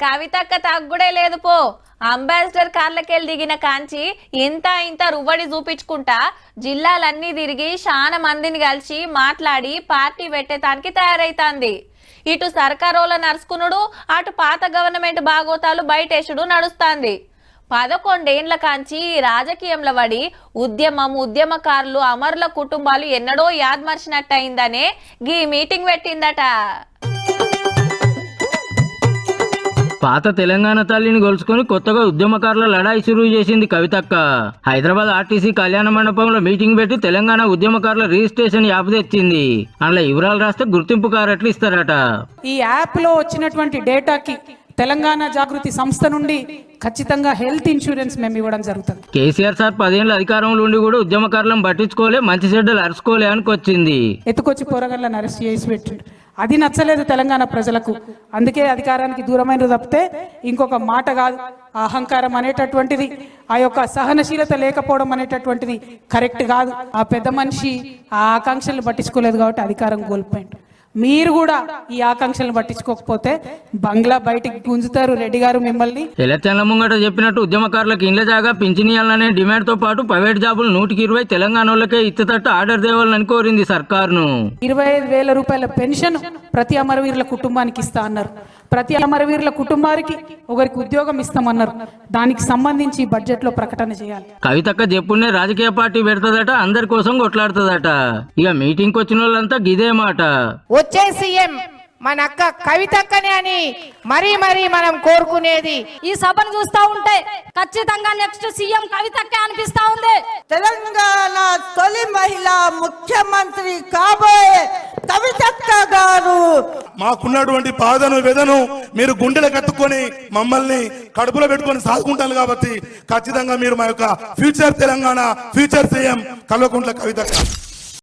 కవితక్క తగ్గుడే లేదు పో. అంబాసిడర్ కార్లకెళ్ళి దిగిన కాంచి ఇంత రువ్వడి చూపించుకుంటా జిల్లాలన్నీ తిరిగి చాలా మందిని కలిసి మాట్లాడి పార్టీ పెట్టేదానికి తయారైతాంది. ఇటు సర్కారోల నడుచుకునుడు, అటు పాత గవర్నమెంట్ బాగోతాలు బయటేసుడు నడుస్తాంది. 11 ఏండ్ల కాంచి రాజకీయంలో పడి ఉద్యమకారులు అమరుల కుటుంబాలు ఎన్నడో యాద్మర్చినట్టయిందనే గీ మీటింగ్ పెట్టిందట. పాత తెలంగాణ తల్లిని గొలుసుకుని కొత్తగా ఉద్యమకారుల లడాయి షురూ చేసింది కవితక్క. హైదరాబాద్ ఆర్టీసీ కళ్యాణ మండపంలో మీటింగ్ పెట్టి తెలంగాణ ఉద్యమకారుల రిజిస్ట్రేషన్ యాప్ తెచ్చింది. అందులో వివరాలు రాస్తే గుర్తింపు కార్డులు ఇస్తారట. ఈ యాప్ లో వచ్చినటువంటి డేటాకి తెలంగాణ జాగృతి సంస్థ నుండి ఖచ్చితంగా హెల్త్ ఇన్సూరెన్స్ మేము ఇవ్వడం జరుగుతుంది. కేసీఆర్ సార్ 10 ఏళ్ళ అధికారంలో ఉండి కూడా ఉద్యమకారులను పట్టించుకోలే, మంచి చెడ్డలు అరుచుకోలే అనుకొచ్చింది. ఎత్తుకొచ్చి పోరగాళ్ళని అరెస్ట్ చేసి పెట్టిండు. అది నచ్చలేదు తెలంగాణ ప్రజలకు. అందుకే అధికారానికి దూరమైన తప్పితే ఇంకొక మాట కాదు. అహంకారం అనేటటువంటిది, ఆ యొక్క సహనశీలత లేకపోవడం అనేటటువంటిది కరెక్ట్ కాదు. ఆ పెద్ద మనిషి ఆ ఆకాంక్షలు పట్టించుకోలేదు కాబట్టి అధికారం కోల్పోయింది. మీరు కూడా ఈ ఆకాంక్షలను పట్టించుకోకపోతే బంగ్లా బయటికి గుంజుతారు రెడ్డి గారు మిమ్మల్ని. ఎలక్షన్ల ముంగట చెప్పినట్టు ఉద్యమకారులకు ఇండ్ల జాగా పింఛనీయాలనే డిమాండ్ తో పాటు ప్రైవేట్ జాబులు 100కి 20 తెలంగాణ వాళ్ళకే ఇచ్చేటట్టు ఆర్డర్ దేవాలని కోరింది సర్కారును. 25,000 రూపాయల పెన్షన్ ప్రతి అమరవీరుల కుటుంబానికి ఇస్తా అన్నారు. ప్రతి అమరవీరుల కుటుంబానికి ఒకరికి ఉద్యోగం ఇస్తామన్నారు. దానికి సంబంధించి బడ్జెట్ లో ప్రకటన చేయాలి. కవితక్క చెప్పునే రాజకీయ పార్టీ పెడతదట, అందరి కోసం కొట్లాడుతుందట. ఇక మీటింగ్ వచ్చిన వాళ్ళంతా గిదే మాట. వచ్చే సీఎం మన అక్క కవితక్కనే అని మరీ మనం కోరుకునేది. ఈ సభను చూస్తా ఉంటే ఖచ్చితంగా నెక్స్ట్ సీఎం కవితక్కే అనిపిస్తా ఉంది. తెలంగాణ తొలి మహిళా ముఖ్యమంత్రి కాబోయే కవితక్క గారు. మాకున్నటువంటి బాధను వెదను మీరు గుండెలు కట్టుకొని మమ్మల్ని కడుపులో పెట్టుకొని సాగుకుంటారు కాబట్టి ఖచ్చితంగా మీరు మా యొక్క future Telangana future CM Kalvakuntla కవితక్క.